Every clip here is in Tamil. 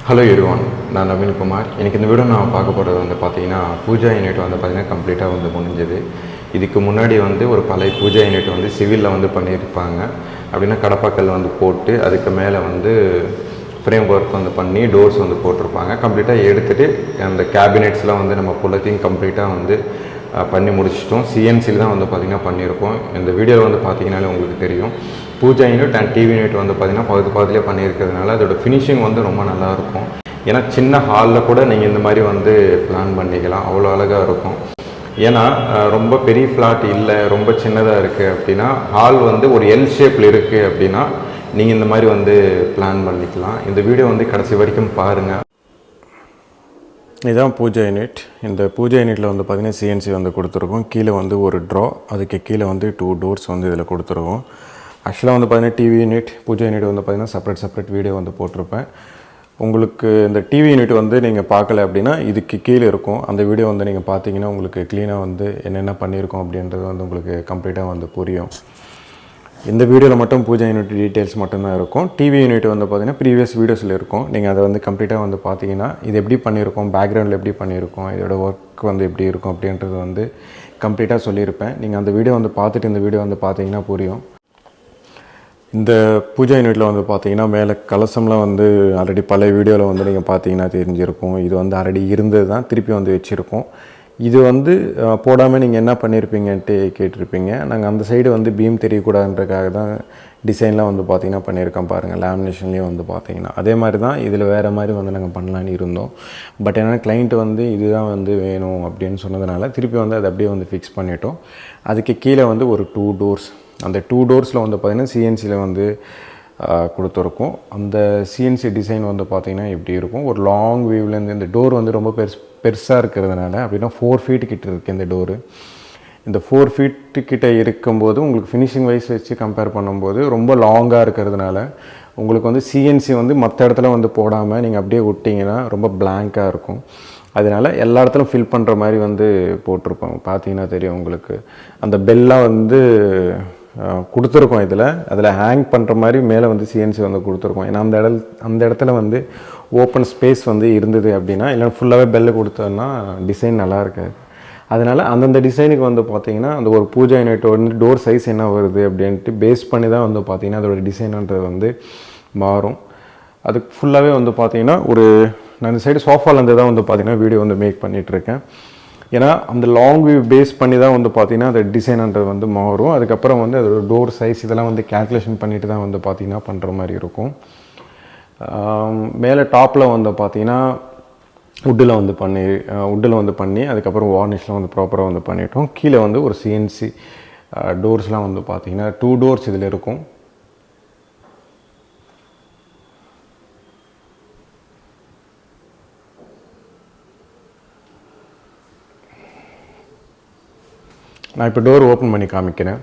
Hello everyone, நான் நவீன் குமார். இன்னைக்கு இந்த வீடியோ நான் பார்க்க போகிறது வந்து பார்த்தீங்கன்னா பூஜா யூனிட் வந்து பார்த்தீங்கன்னா கம்ப்ளீட்டாக வந்து முடிஞ்சது. இதுக்கு முன்னாடி வந்து ஒரு பழைய பூஜா யூனிட் வந்து சிவிலில் வந்து பண்ணியிருப்பாங்க. அப்படின்னா கடப்பாக்கல் வந்து போட்டு அதுக்கு மேலே வந்து ஃப்ரேம் ஒர்க் வந்து பண்ணி டோர்ஸ் வந்து போட்டிருப்பாங்க. கம்ப்ளீட்டாக எடுத்துகிட்டு அந்த கேபினெட்ஸ்லாம் வந்து நம்ம ஃபுல்லத்தையும் கம்ப்ளீட்டாக வந்து பண்ணி முடிச்சிட்டோம். சிஎன்சியில் தான் வந்து பார்த்திங்கன்னா பண்ணியிருக்கோம். இந்த வீடியோவில் வந்து பார்த்திங்கனாலே உங்களுக்கு தெரியும். Pooja unit and TV unit வந்து பார்த்திங்கன்னா பக்கத்துலேயே பண்ணியிருக்கிறதுனால அதோட ஃபினிஷிங் வந்து ரொம்ப நல்லாயிருக்கும். ஏன்னா சின்ன ஹாலில் கூட நீங்கள் இந்த மாதிரி வந்து பிளான் பண்ணிக்கலாம், அவ்வளோ அழகாக இருக்கும். ஏன்னா ரொம்ப பெரிய ஃப்ளாட் இல்லை, ரொம்ப சின்னதாக இருக்குது அப்படின்னா, ஹால் வந்து ஒரு எல் ஷேப்பில் இருக்குது அப்படின்னா நீங்கள் இந்த மாதிரி வந்து பிளான் பண்ணிக்கலாம். இந்த வீடியோ வந்து கடைசி வரைக்கும் பாருங்கள். இதுதான் பூஜா யூனிட். இந்த பூஜா யூனிட்டில் வந்து பார்த்திங்கன்னா சிஎன்சி வந்து கொடுத்துருக்கோம். கீழே வந்து ஒரு ட்ரா, அதுக்கு கீழே வந்து 2 டோர்ஸ் வந்து இதில் கொடுத்துருக்கோம். ஆக்சுவலாக வந்து பார்த்திங்கன்னா டிவி யூனிட் பூஜா யூனிட் வந்து பார்த்திங்கன்னா செப்பரேட் வீடியோ வந்து போட்டிருப்பேன். உங்களுக்கு இந்த டிவி யூனிட் வந்து நீங்கள் பார்க்கல அப்படின்னா இதுக்கு கீழே இருக்கும். அந்த வீடியோ வந்து நீங்கள் பார்த்தீங்கன்னா உங்களுக்கு க்ளீனாக வந்து என்னென்ன பண்ணியிருக்கோம் அப்படின்றது வந்து உங்களுக்கு கம்ப்ளீட்டாக வந்து புரியும். இந்த வீடியோவில் மட்டும் பூஜா யூனிட் டீட்டெயில்ஸ் மட்டும்தான் இருக்கும். டிவி யூனிட் வந்து பார்த்திங்கன்னா ப்ரீவியஸ் வீடியோஸில் இருக்கும். நீங்கள் அதை வந்து கம்ப்ளீட்டாக வந்து பார்த்தீங்கன்னா இது எப்படி பண்ணியிருக்கோம், பேக்ரவுண்டில் எப்படி பண்ணியிருக்கோம், இதோட ஒர்க் வந்து எப்படி இருக்கும் அப்படின்றது வந்து கம்ப்ளீட்டாக சொல்லியிருப்பேன். நீங்கள் அந்த வீடியோ வந்து பார்த்துட்டு இந்த வீடியோ வந்து பார்த்தீங்கன்னா புரியும். இந்த பூஜா யூனிட்டில் வந்து பார்த்தீங்கன்னா மேலே கலசம்லாம் வந்து ஆல்ரெடி பழைய வீடியோவில் வந்து நீங்கள் பார்த்தீங்கன்னா தெரிஞ்சிருக்கும். இது வந்து ஆல்ரெடி இருந்தது தான், திருப்பி வந்து வச்சுருக்கோம். இது வந்து போடாமல் நீங்கள் என்ன பண்ணியிருப்பீங்கன்ட்டு கேட்டிருப்பீங்க. நாங்கள் அந்த சைடு வந்து பீம் தெரியக்கூடாதுன்றக்காக தான் டிசைன்லாம் வந்து பார்த்திங்கன்னா பண்ணியிருக்கோம். பாருங்கள், லேமினேஷன்லேயும் வந்து பார்த்திங்கன்னா அதே மாதிரி தான் இதில் வேறு மாதிரி வந்து நாங்கள் பண்ணலான்னு இருந்தோம். பட் என்னென்னா கிளைண்ட்டு வந்து இதுதான் வந்து வேணும் அப்படின்னு சொன்னதுனால திருப்பி வந்து அதை அப்படியே வந்து ஃபிக்ஸ் பண்ணிட்டோம். அதுக்கு கீழே வந்து ஒரு 2 டோர்ஸ், அந்த 2 டோர்ஸில் வந்து பார்த்திங்கன்னா சிஎன்சியில் வந்து கொடுத்துருக்கோம். அந்த சிஎன்சி டிசைன் வந்து பார்த்திங்கன்னா இப்படி இருக்கும். ஒரு லாங் வியூவிலேருந்து இந்த டோர் வந்து ரொம்ப பெருசாக இருக்கிறதுனால அப்படின்னா 4 ஃபீட் கிட்ட இருக்குது இந்த டோரு. இந்த 4 ஃபீட்டு கிட்ட இருக்கும்போது உங்களுக்கு ஃபினிஷிங் வைஸ் வச்சு கம்பேர் பண்ணும்போது ரொம்ப லாங்காக இருக்கிறதுனால உங்களுக்கு வந்து சிஎன்சி வந்து மற்ற இடத்துல வந்து போடாமல் நீங்கள் அப்படியே விட்டிங்கன்னா ரொம்ப பிளாங்காக இருக்கும். அதனால் எல்லா இடத்துலையும் ஃபில் பண்ணுற மாதிரி வந்து போட்டிருப்பாங்க. பார்த்தீங்கன்னா தெரியும் உங்களுக்கு. அந்த பெல்லாம் வந்து கொடுத்துருக்கோம். அதில் ஹேங் பண்ணுற மாதிரி மேலே வந்து சிஎன்சி வந்து கொடுத்துருக்கோம். ஏன்னா அந்த இடத்துல வந்து ஓப்பன் ஸ்பேஸ் வந்து இருந்தது அப்படின்னா, இல்லைன்னா ஃபுல்லாகவே பெல்லு கொடுத்தோன்னா டிசைன் நல்லா இருக்காது. அதனால் அந்தந்த டிசைனுக்கு வந்து பார்த்திங்கன்னா அந்த ஒரு பூஜா யூனிட் வந்து டோர் சைஸ் என்ன வருது அப்படின்ட்டு பேஸ் பண்ணி தான் வந்து பார்த்திங்கன்னா அதோடய டிசைன்ன்றது வந்து மாறும். அதுக்கு ஃபுல்லாகவே வந்து பார்த்திங்கன்னா நான் இந்த சைடு சோஃபாலேருந்து தான் வந்து பார்த்திங்கன்னா வீடியோ வந்து மேக் பண்ணிகிட்ருக்கேன். ஏன்னா அந்த லாங் வியூ பேஸ் பண்ணி தான் வந்து பார்த்திங்கன்னா அந்த டிசைன்ன்றது வந்து மாறும். அதுக்கப்புறம் வந்து அதோட டோர் சைஸ் இதெல்லாம் வந்து கேல்குலேஷன் பண்ணிவிட்டு தான் வந்து பார்த்திங்கன்னா பண்ணுற மாதிரி இருக்கும். மேலே டாப்பில் வந்து பார்த்திங்கன்னா வுட்டில் வந்து பண்ணி அதுக்கப்புறம் வார்னிஷ்லாம் வந்து ப்ராப்பராக வந்து பண்ணிட்டோம். கீழே வந்து ஒரு சிஎன்சி டோர்ஸ்லாம் வந்து பார்த்திங்கன்னா 2 டோர்ஸ் இதில் இருக்கும். நான் இப்போ டோர் ஓப்பன் பண்ணி காமிக்கிறேன்.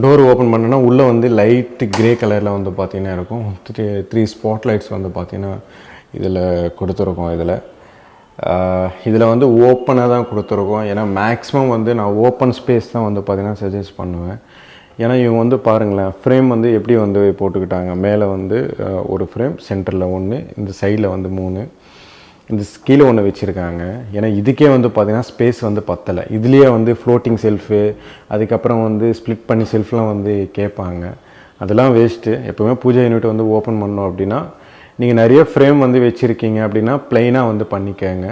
டோர் ஓப்பன் பண்ணோன்னா உள்ளே வந்து லைட்டு கிரே கலரில் வந்து பார்த்திங்கன்னா இருக்கும். 3 ஸ்பாட் லைட்ஸ் வந்து பார்த்திங்கன்னா இதில் கொடுத்துருக்கோம். இதில் வந்து ஓப்பனாக தான் கொடுத்துருக்கோம். ஏன்னா மேக்ஸிமம் வந்து நான் ஓப்பன் ஸ்பேஸ் தான் வந்து பார்த்திங்கன்னா சஜஸ்ட் பண்ணுவேன். ஏன்னா இவங்க வந்து பாருங்களேன், ஃப்ரேம் வந்து எப்படி வந்து போட்டுக்கிட்டாங்க. மேலே வந்து ஒரு ஃப்ரேம், சென்டரில் 1, இந்த சைடில் வந்து 3, இந்த கீழே ஒன்று வச்சுருக்காங்க. ஏன்னா இதுக்கே வந்து பார்த்திங்கன்னா ஸ்பேஸ் வந்து பத்தலை. இதுலேயே வந்து ஃப்ளோட்டிங் செல்ஃபு, அதுக்கப்புறம் வந்து ஸ்ப்ளிட் பண்ணி செல்ஃப்லாம் வந்து கேட்பாங்க. அதெல்லாம் வேஸ்ட்டு. எப்போவுமே பூஜா யூனிட் வந்து ஓப்பன் பண்ணோம் அப்படின்னா நீங்கள் நிறைய ஃப்ரேம் வந்து வச்சுருக்கீங்க அப்படின்னா ப்ளைனாக வந்து பண்ணிக்கோங்க.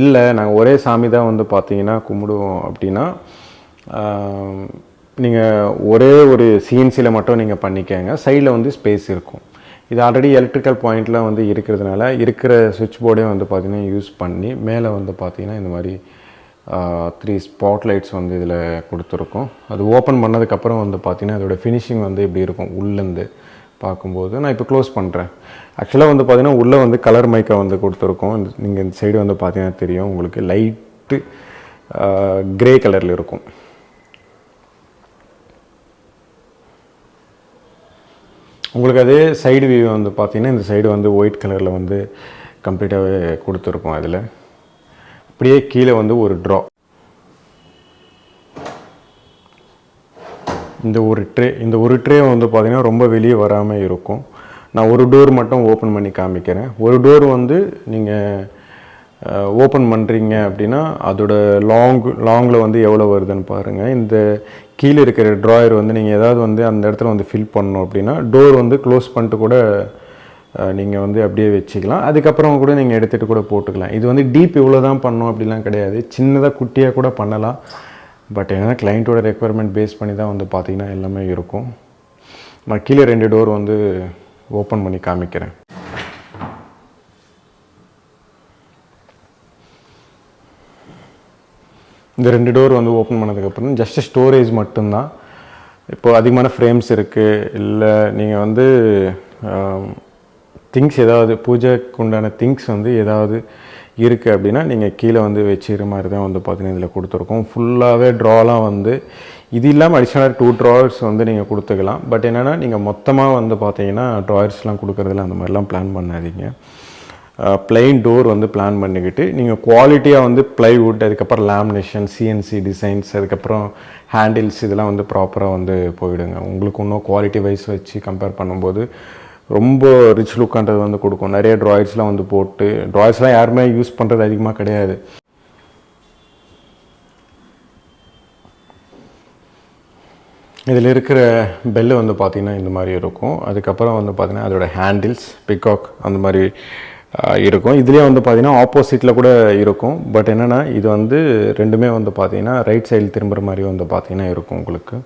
இல்லை நாங்கள் ஒரே சாமி தான் வந்து பார்த்திங்கன்னா கும்பிடுவோம் அப்படின்னா நீங்கள் ஒரே ஒரு சிஎன்சியில் மட்டும் நீங்கள் பண்ணிக்கோங்க. சைடில் வந்து ஸ்பேஸ் இருக்கும். இது ஆல்ரெடி எலக்ட்ரிக்கல் பாயிண்ட்லாம் வந்து இருக்கிறதுனால இருக்கிற சுவிட்ச் போர்டே வந்து பார்த்திங்கன்னா யூஸ் பண்ணி மேலே வந்து பார்த்திங்கன்னா இந்த மாதிரி 3 ஸ்பாட் லைட்ஸ் வந்து இதில் கொடுத்துருக்கோம். அது ஓப்பன் பண்ணதுக்கப்புறம் வந்து பார்த்திங்கன்னா அதோட ஃபினிஷிங் வந்து இப்படி இருக்கும். உள்ளேருந்து பார்க்கும்போது நான் இப்போ க்ளோஸ் பண்ணுறேன். ஆக்சுவலாக வந்து பார்த்திங்கன்னா உள்ளே வந்து கலர் மைக்கை வந்து கொடுத்துருக்கோம். நீங்கள் இந்த சைடு வந்து பார்த்திங்கன்னா தெரியும் உங்களுக்கு, லைட்டு க்ரே கலரில் இருக்கும். உங்களுக்கு அதே சைடு வியூ வந்து பார்த்திங்கன்னா இந்த சைடு வந்து ஒயிட் கலரில் வந்து கம்ப்ளீட்டாகவே கொடுத்துருக்கோம். அதில் அப்படியே கீழே வந்து ஒரு ட்ரா, இந்த ஒரு ட்ரே வந்து பார்த்திங்கன்னா ரொம்ப வெளியே வராமல் இருக்கும். நான் ஒரு டோர் மட்டும் ஓப்பன் பண்ணி காமிக்கிறேன். ஒரு டோர் வந்து நீங்கள் ஓப்பன் பண்ணுறீங்க அப்படின்னா அதோட லாங்கில் வந்து எவ்வளோ வருதுன்னு பாருங்கள். இந்த கீழே இருக்கிற ட்ராயர் வந்து நீங்கள் ஏதாவது வந்து அந்த இடத்துல வந்து ஃபில் பண்ணணும் அப்படின்னா டோர் வந்து க்ளோஸ் பண்ணிட்டு கூட நீங்கள் வந்து அப்படியே வச்சுக்கலாம். அதுக்கப்புறம் கூட நீங்கள் எடுத்துகிட்டு கூட போட்டுக்கலாம். இது வந்து டீப் இவ்வளோ தான் பண்ணணும் அப்படிலாம் கிடையாது, சின்னதாக குட்டியாக கூட பண்ணலாம். பட் ஏன்னா கிளைண்ட்டோட ரெக்குவயர்மெண்ட் பேஸ் பண்ணி தான் வந்து பார்த்திங்கன்னா எல்லாமே இருக்கும். நான் கீழே 2 டோர் வந்து ஓப்பன் பண்ணி காமிக்கிறேன். இந்த 2 டோர் வந்து ஓப்பன் பண்ணதுக்கப்புறம் ஜஸ்ட்டு ஸ்டோரேஜ் மட்டும்தான். இப்போது அதிகமான ஃப்ரேம்ஸ் இருக்குது, இல்லை நீங்கள் வந்து திங்ஸ் ஏதாவது பூஜைக்கு உண்டான திங்ஸ் வந்து ஏதாவது இருக்குது அப்படின்னா நீங்கள் கீழே வந்து வச்சுக்கிற மாதிரி தான் வந்து பார்த்தீங்கன்னா இதில் கொடுத்துருக்கோம். ஃபுல்லாகவே ட்ராலாம் வந்து இது இல்லாமல் அடிஷ்னலாக 2 ட்ராயர்ஸ் வந்து நீங்கள் கொடுத்துக்கலாம். பட் என்னென்னா நீங்கள் மொத்தமாக வந்து பார்த்தீங்கன்னா ட்ராயர்ஸ்லாம் கொடுக்குறதுல அந்த மாதிரிலாம் பிளான் பண்ணாதீங்க. பிளைன் டோர் வந்து பிளான் பண்ணிக்கிட்டு நீங்கள் குவாலிட்டியாக வந்து ப்ளைவுட், அதுக்கப்புறம் லேமினேஷன், சிஎன்சி டிசைன்ஸ், அதுக்கப்புறம் ஹேண்டில்ஸ் இதெல்லாம் வந்து ப்ராப்பராக வந்து போயிடுங்க. உங்களுக்கு இன்னும் குவாலிட்டி வைஸ் வச்சு கம்பேர் பண்ணும்போது ரொம்ப ரிச் லுக்கான்றது வந்து கொடுக்கும். நிறைய ட்ராயர்ஸ்லாம் வந்து போட்டு, ட்ராயர்ஸ்லாம் யாருமே யூஸ் பண்ணுறது அதிகமாக கிடையாது. இதில் இருக்கிற பெல்லு வந்து பார்த்திங்கன்னா இந்த மாதிரி இருக்கும். அதுக்கப்புறம் வந்து பார்த்திங்கன்னா அதோட ஹேண்டில்ஸ் பிகாக் அந்த மாதிரி இருக்கும். இதுலேயே வந்து பார்த்திங்கன்னா ஆப்போசிட்டில் கூட இருக்கும். பட் என்னென்னா இது வந்து ரெண்டுமே வந்து பார்த்திங்கன்னா ரைட் சைடில் திரும்புகிற மாதிரி வந்து பார்த்திங்கன்னா இருக்கும். உங்களுக்கு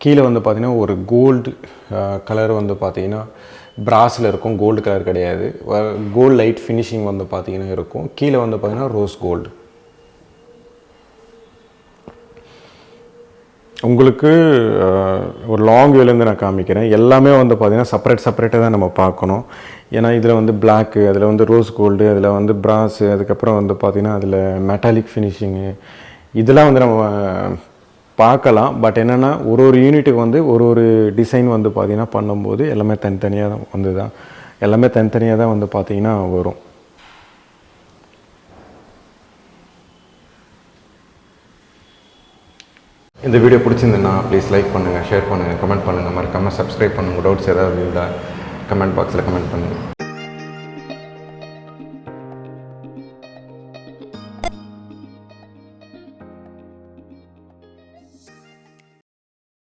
கீழே வந்து பார்த்திங்கன்னா ஒரு கோல்டு கலர் வந்து பார்த்திங்கன்னா பிராஸில் இருக்கும், கோல்டு கலர் கிடையாது. கோல்டு லைட் ஃபினிஷிங் வந்து பார்த்திங்கன்னா இருக்கும். கீழே வந்து பார்த்திங்கன்னா ரோஸ் கோல்டு. உங்களுக்கு ஒரு லாங் வியூலேருந்து நான் காமிக்கிறேன். எல்லாமே வந்து பார்த்திங்கன்னா செப்பரேட்டாக தான் நம்ம பார்க்கணும். ஏன்னா இதில் வந்து பிளாக்கு, அதில் வந்து ரோஸ் கோல்டு, அதில் வந்து பிராஸு, அதுக்கப்புறம் வந்து பார்த்திங்கன்னா அதில் மெட்டாலிக் ஃபினிஷிங்கு இதெல்லாம் வந்து நம்ம பார்க்கலாம். பட் என்னென்னா ஒரு யூனிட்டுக்கு வந்து ஒரு டிசைன் வந்து பார்த்திங்கன்னா பண்ணும்போது எல்லாமே தனித்தனியாக தான் வந்து பார்த்திங்கன்னா வரும். இந்த வீடியோ பிடிச்சிருந்துன்னா ப்ளீஸ் லைக் பண்ணுங்கள், ஷேர் பண்ணுங்கள், கமெண்ட் பண்ணுங்கள், மறக்காமல் சப்ஸ்கிரைப் பண்ணுங்கள். டவுட்ஸ் ஏதாவது இருந்தால் கமெண்ட் பாக்ஸில் கமெண்ட் பண்ணுங்கள்.